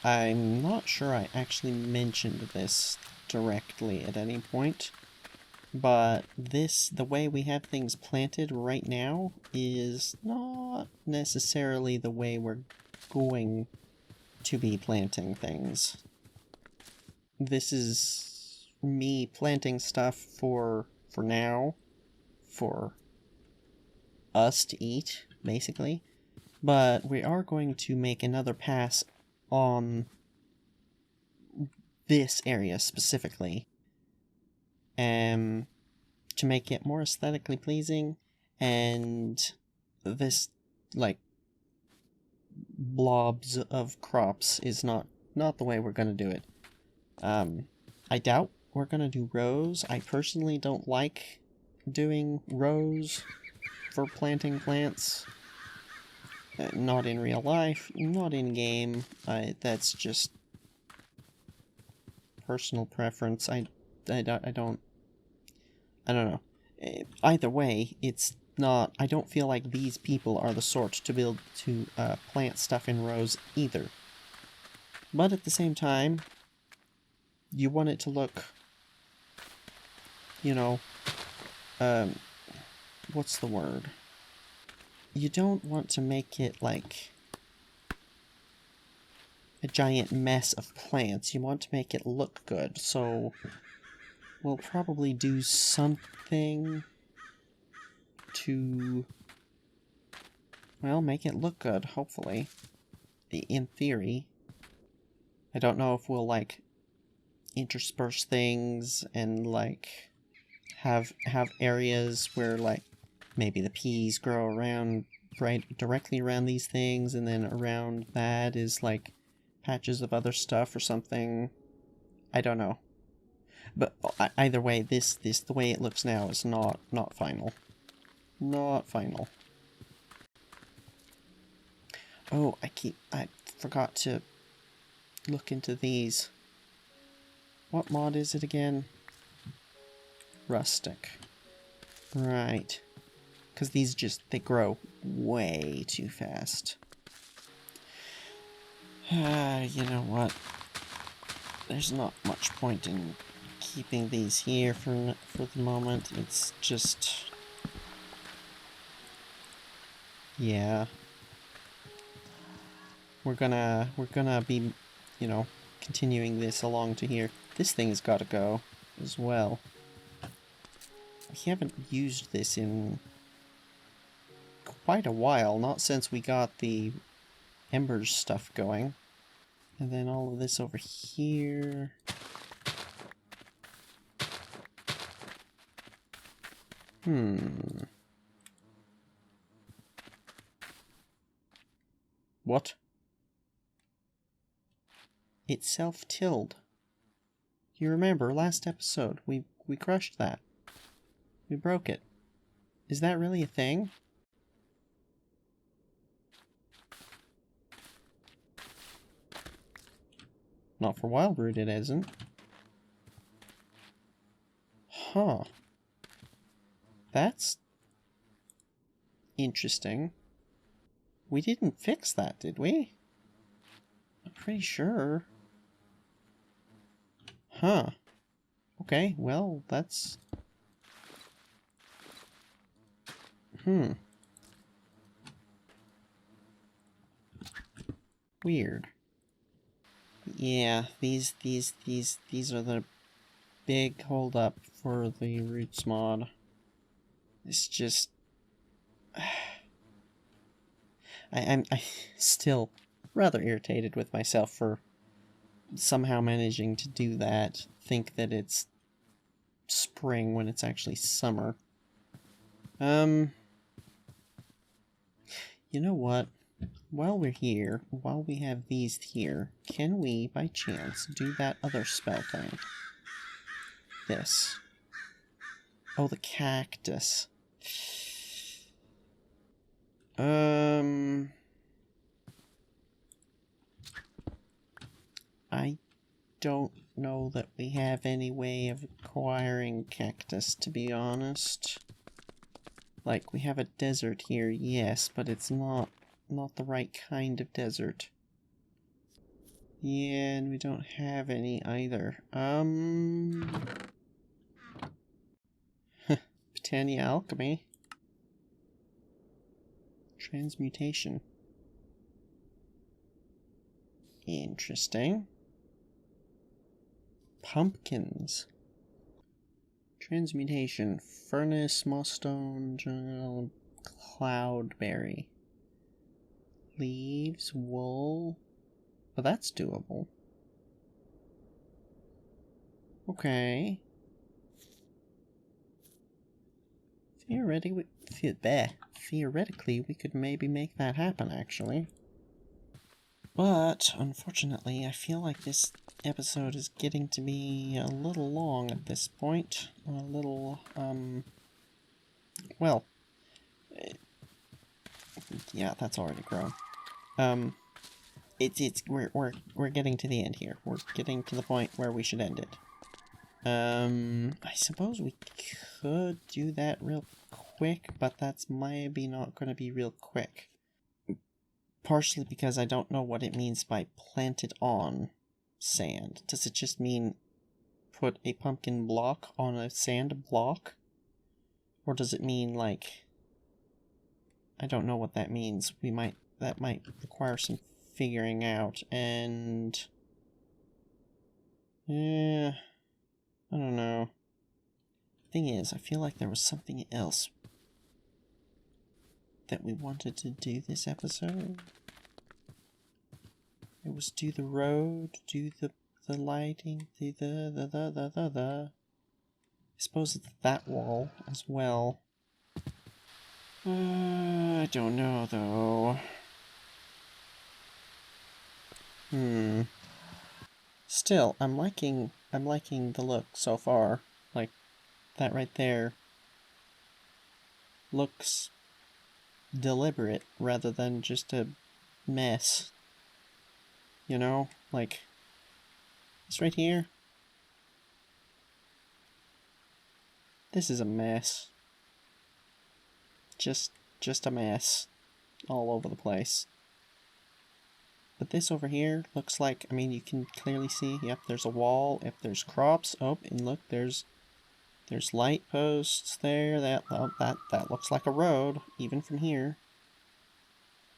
I'm not sure I actually mentioned this directly at any point, but the way we have things planted right now is not necessarily the way we're going to be planting things. This is me planting stuff for now, for us to eat, basically. But we are going to make another pass on this area specifically, to make it more aesthetically pleasing, and this, like, blobs of crops is not the way we're gonna do it. I doubt we're gonna do rows. I personally don't like doing rows for planting plants. Not in real life, not in game. That's just personal preference. I don't know. Either way, it's not. I don't feel like these people are the sort to plant stuff in rows either. But at the same time, you want it to look, you know, what's the word? You don't want to make it like a giant mess of plants. You want to make it look good, so we'll probably do something to, well, make it look good, hopefully. In theory. I don't know if we'll, like, intersperse things and, like, have areas where, like, maybe the peas grow around, right directly around these things, and then around that is, like, patches of other stuff or something. I don't know. But either way, this the way it looks now is not final. Not final. Oh, I forgot to look into these. What mod is it again? Rustic. Right. Because these they grow way too fast. You know what? There's not much point in keeping these here for the moment. It's just... yeah. We're gonna be, you know, continuing this along to here. This thing's gotta go as well. We haven't used this in quite a while, not since we got the Embers stuff going. And then all of this over here. What? It's self-tilled. You remember, last episode, we crushed that. We broke it. Is that really a thing? Not for Wildroot it isn't. Huh. That's interesting. We didn't fix that, did we? I'm pretty sure. Huh. Okay, well, that's... weird. Yeah, these are the big hold up for the roots mod. It's just... I'm still rather irritated with myself for somehow managing to do that. Think that it's spring when it's actually summer. You know what? While we're here, while we have these here, can we, by chance, do that other spell thing? This. Oh, the cactus. I don't know that we have any way of acquiring cactus, to be honest. Like, we have a desert here, yes, but it's not the right kind of desert. Yeah, and we don't have any either. Botania alchemy. Transmutation. Interesting. Pumpkins. Transmutation. Furnace, mossstone, jungle, cloudberry. Leaves, wool. Well, that's doable. Okay. Theoretically, we could maybe make that happen, actually. But, unfortunately, I feel like this episode is getting to be a little long at this point. A little, well, yeah, that's already grown. We're getting to the end here. We're getting to the point where we should end it. I suppose we could do that real quick, but that's maybe not going to be real quick. Partially because I don't know what it means by planted on sand. Does it just mean put a pumpkin block on a sand block? Or does it mean, like, I don't know what that means. That might require some figuring out, and yeah, I don't know. Thing is, I feel like there was something else that we wanted to do this episode. It was do the road, do the lighting, do the I suppose it's that wall as well. I don't know though. Still, I'm liking the look so far. Like, that right there looks deliberate rather than just a mess. You know? Like, this right here. This is a mess. Just a mess. All over the place. But this over here looks like, I mean, you can clearly see, yep, there's a wall, if there's crops, oh, and look, there's light posts there, that looks like a road, even from here.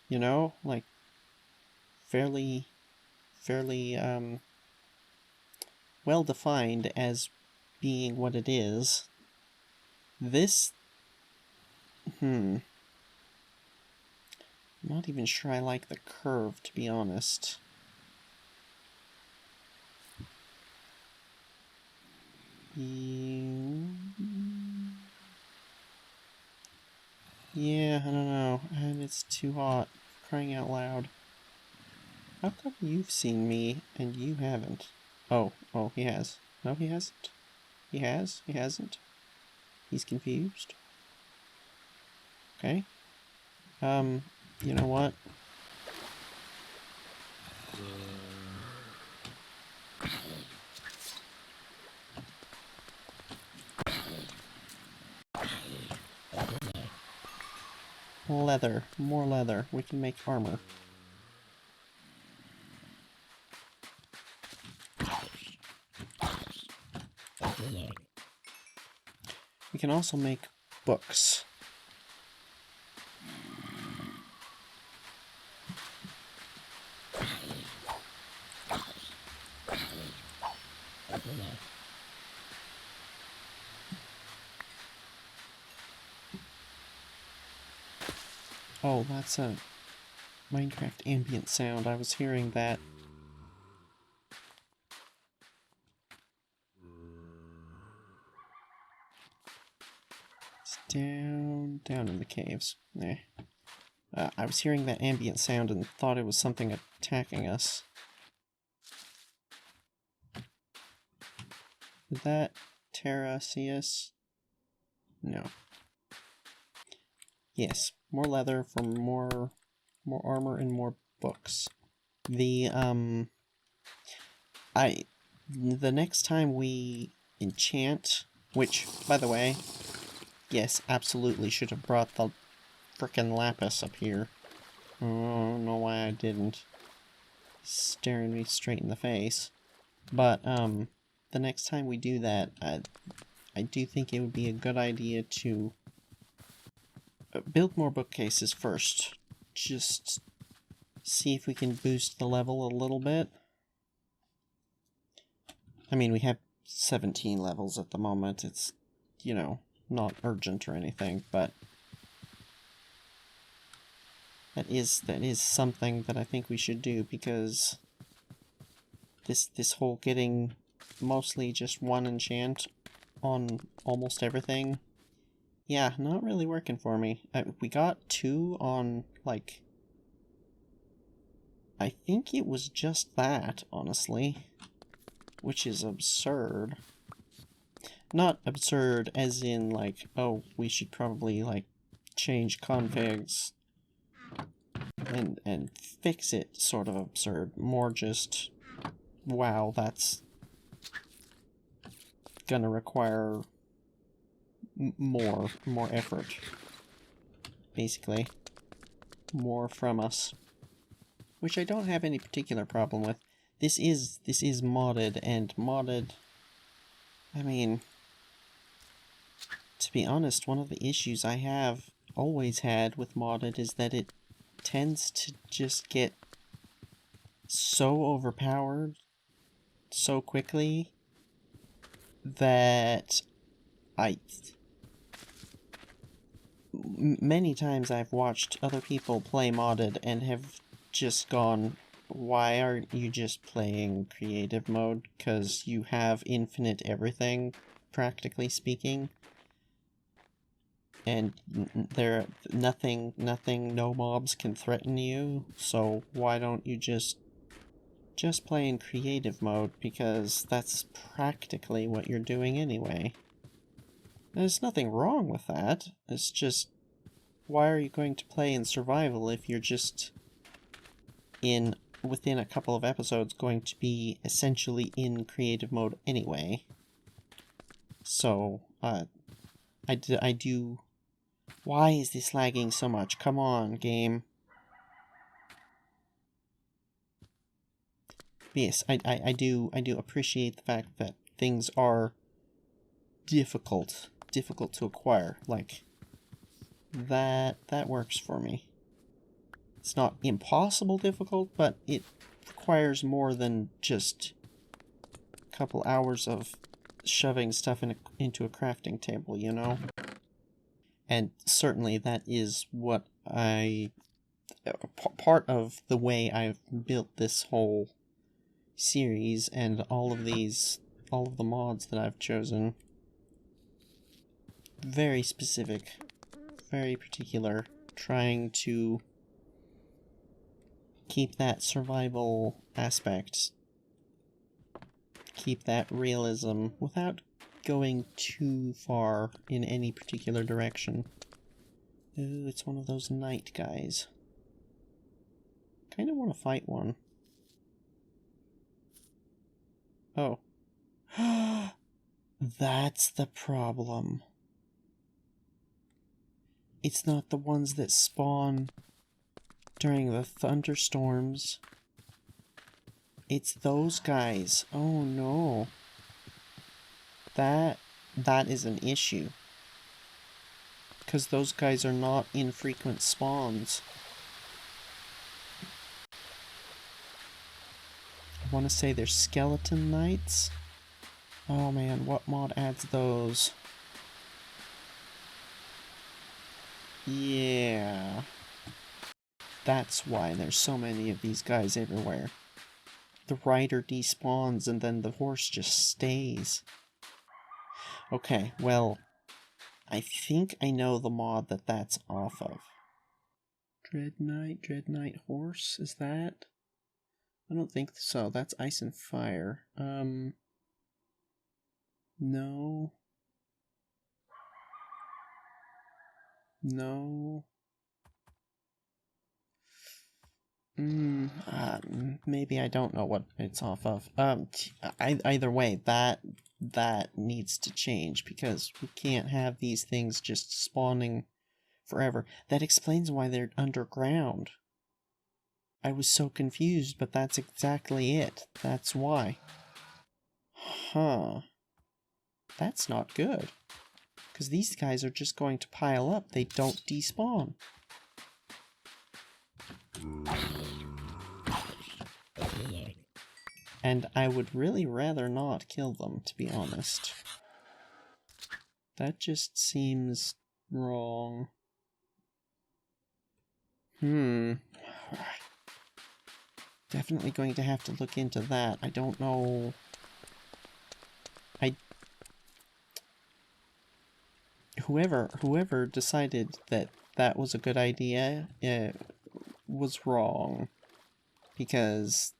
You know, like, fairly, well defined as being what it is. This, I'm not even sure I like the curve, to be honest. Yeah, I don't know. And it's too hot. Crying out loud. How come you've seen me and you haven't? Oh, he has. No, he hasn't. He has? He hasn't? He's confused? Okay. You know what? Leather. More leather. We can make armor. We can also make books. Oh, that's a Minecraft ambient sound. I was hearing that. It's down in the caves. Eh. I was hearing that ambient sound and thought it was something attacking us. Did that Terra see us? No. Yes, more leather for more armor and more books. The next time we enchant, which, by the way, yes, absolutely should have brought the frickin' lapis up here. Oh, I don't know why I didn't. Staring me straight in the face. But, the next time we do that, I do think it would be a good idea to build more bookcases first. Just see if we can boost the level a little bit. I mean, we have 17 levels at the moment. It's, you know, not urgent or anything, but that is something that I think we should do, because this whole getting mostly just one enchant on almost everything, yeah, not really working for me. We got 2 on, like, I think it was just that, honestly, which is absurd. Not absurd as in, like, oh, we should probably, like, change configs and fix it sort of absurd. More just, wow, that's gonna require more effort, basically. More from us. Which I don't have any particular problem with. This is modded, and modded, I mean, to be honest, one of the issues I have always had with modded is that it tends to just get so overpowered so quickly that many times I've watched other people play modded and have just gone, why aren't you just playing creative mode? Because you have infinite everything, practically speaking. And nothing, no mobs can threaten you, so why don't you just play in creative mode, because that's practically what you're doing anyway. There's nothing wrong with that, it's just, why are you going to play in survival if you're just within a couple of episodes going to be essentially in creative mode anyway? So, I do... Why is this lagging so much? Come on, game. Yes, I do appreciate the fact that things are difficult to acquire. Like, that works for me. It's not impossible difficult, but it requires more than just a couple hours of shoving stuff into a crafting table, you know? And certainly that is what part of the way I've built this whole series and all of the mods that I've chosen. Very specific, very particular, trying to keep that survival aspect, keep that realism without going too far in any particular direction. Ooh, it's one of those night guys. Kinda want to fight one. Oh. That's the problem. It's not the ones that spawn during the thunderstorms. It's those guys. Oh no. That is an issue. Because those guys are not infrequent spawns. I want to say they're skeleton knights. Oh man, what mod adds those? Yeah. That's why there's so many of these guys everywhere. The rider despawns and then the horse just stays. Okay, well, I think I know the mod that's off of. Dread Knight horse, is that? I don't think so. That's ice and fire. No. No. Maybe I don't know what it's off of. Either way, that needs to change, because we can't have these things just spawning forever. That explains why they're underground. I was so confused, but that's exactly it. That's why. Huh. That's not good. Because these guys are just going to pile up. They don't despawn. And I would really rather not kill them, to be honest. That just seems wrong. Definitely going to have to look into that. I don't know. Whoever decided that that was a good idea, was wrong. Because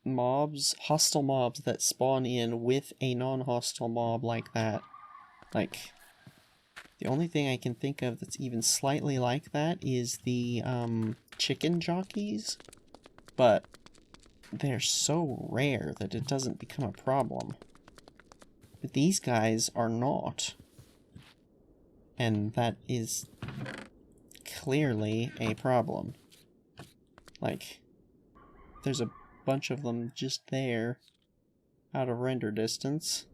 hostile mobs that spawn in with a non-hostile mob like that, like, the only thing I can think of that's even slightly like that is the, chicken jockeys, but they're so rare that it doesn't become a problem. But these guys are not. And that is clearly a problem. Like, there's a bunch of them just there, out of render distance.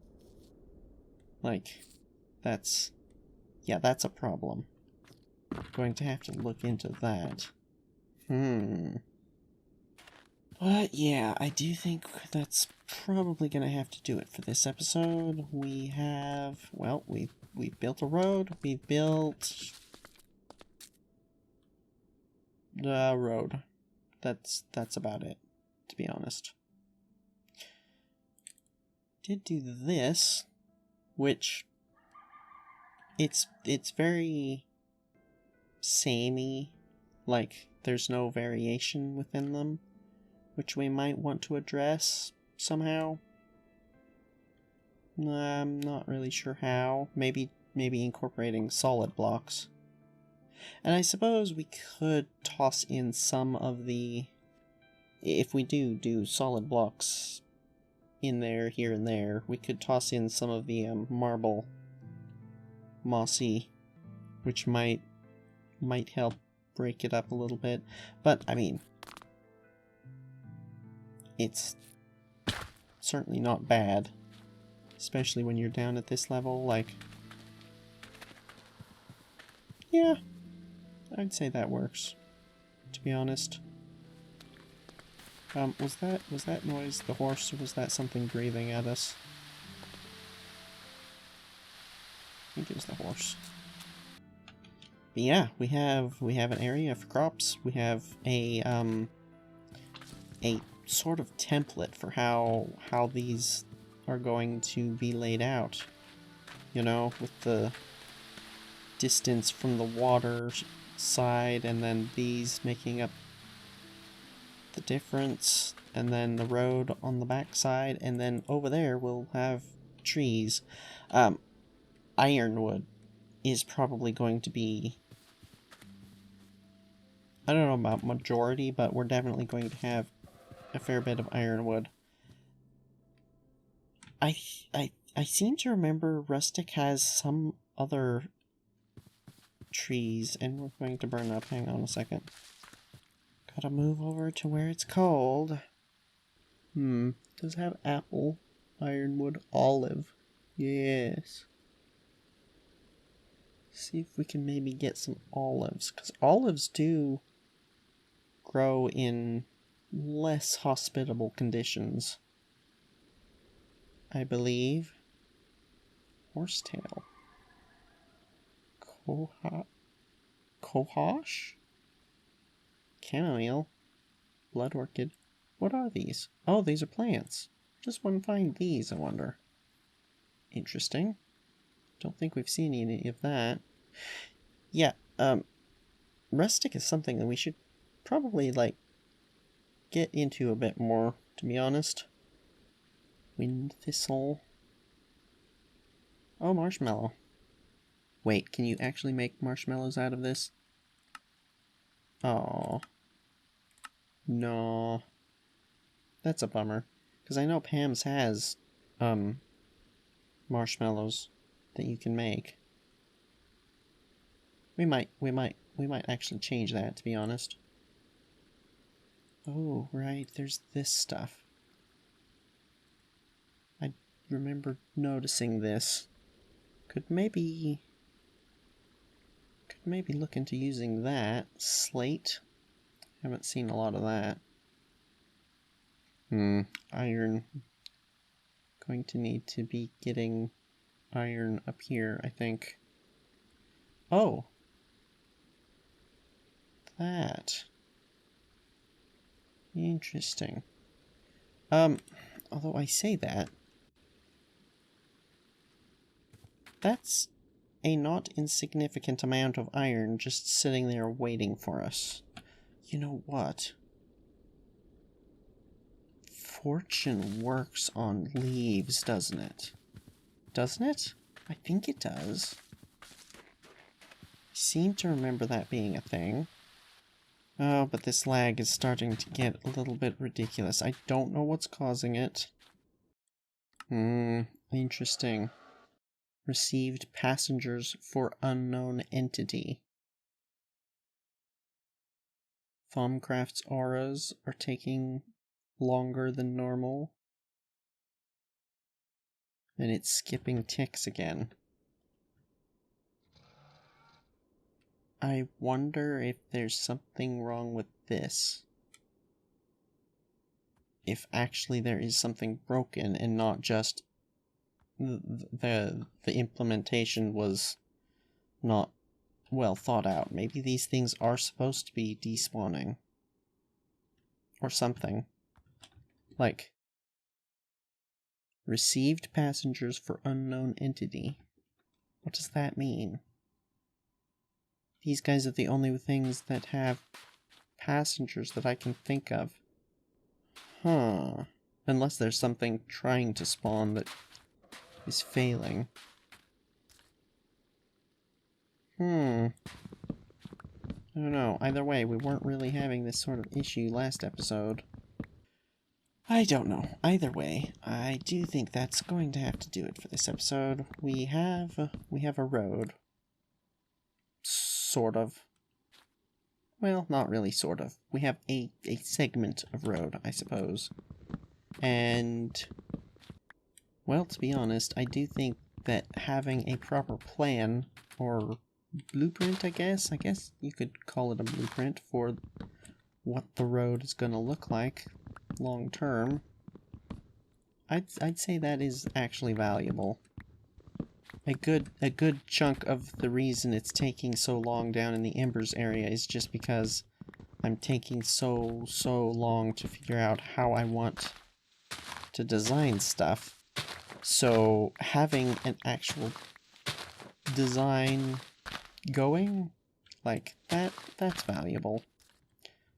Like, that's a problem. Going to have to look into that. But yeah, I do think that's probably gonna have to do it for this episode. We have, well, we built a road, we built the road. That's about it, to be honest. Did do this, which it's very samey, like there's no variation within them, which we might want to address somehow. I'm not really sure how. Maybe incorporating solid blocks. And I suppose we could toss in some of the, if we do solid blocks in there, here and there, we could toss in some of the marble mossy, which might help break it up a little bit. But I mean, it's certainly not bad, especially when you're down at this level. Like, yeah, I'd say that works, to be honest. Was that noise the horse, or was that something breathing at us? I think it was the horse. But yeah, we have an area for crops. We have a sort of template for how these are going to be laid out. You know, with the distance from the water side, and then these making up the difference, and then the road on the back side, and then over there we'll have trees. Ironwood is probably going to be, I don't know about majority, but we're definitely going to have a fair bit of ironwood. I seem to remember Rustic has some other trees, and we're going to burn up. Hang on a second. Gotta move over to where it's cold. Does it have apple, ironwood, olive? Yes. See if we can maybe get some olives, because olives do grow in less hospitable conditions, I believe. Horsetail. Cohosh? Chamomile. Blood orchid. What are these? Oh, these are plants. Just one find these, I wonder. Interesting. Don't think we've seen any of that. Yeah, Rustic is something that we should probably, like, get into a bit more, to be honest. Wind thistle. Oh, marshmallow. Wait, can you actually make marshmallows out of this? Oh. No. That's a bummer. Because I know Pam's has, marshmallows that you can make. We might actually change that, to be honest. Oh, right, there's this stuff. I remember noticing this. Could maybe look into using that. Slate. Haven't seen a lot of that. Iron. Going to need to be getting iron up here, I think. Oh! That. Interesting. Although I say that, that's a not insignificant amount of iron just sitting there waiting for us. You know what? Fortune works on leaves, doesn't it? Doesn't it? I think it does. I seem to remember that being a thing. Oh, but this lag is starting to get a little bit ridiculous. I don't know what's causing it. Interesting. Received passengers for unknown entity. Thaumcraft's auras are taking longer than normal. And it's skipping ticks again. I wonder if there's something wrong with this. If actually there is something broken and not just the implementation was not well thought out. Maybe these things are supposed to be despawning. Or something. Like, received passengers for unknown entity. What does that mean? These guys are the only things that have passengers that I can think of. Huh. Unless there's something trying to spawn that is failing. I don't know. Either way, we weren't really having this sort of issue last episode. I don't know. Either way, I do think that's going to have to do it for this episode. We have a road. Sort of. Well, not really sort of. We have a segment of road, I suppose. And, well, to be honest, I do think that having a proper plan, or blueprint, I guess you could call it a blueprint for what the road is going to look like long term, I'd say that is actually valuable. A good chunk of the reason it's taking so long down in the Embers area is just because I'm taking so long to figure out how I want to design stuff. So having an actual design going like that's valuable.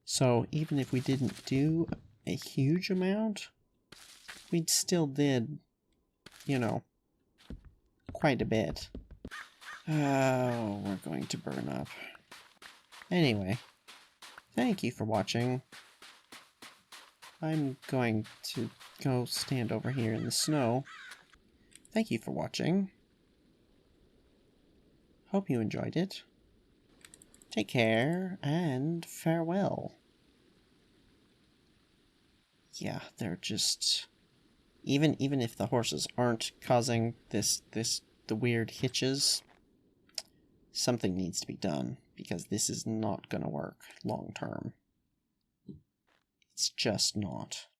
So even if we didn't do a huge amount, we still did, you know, quite a bit. Oh, we're going to burn up. Anyway, thank you for watching. I'm going to go stand over here in the snow. Thank you for watching. Hope you enjoyed it. Take care, and farewell. Yeah, they're just... Even if the horses aren't causing the weird hitches, something needs to be done, because this is not gonna work long term. It's just not.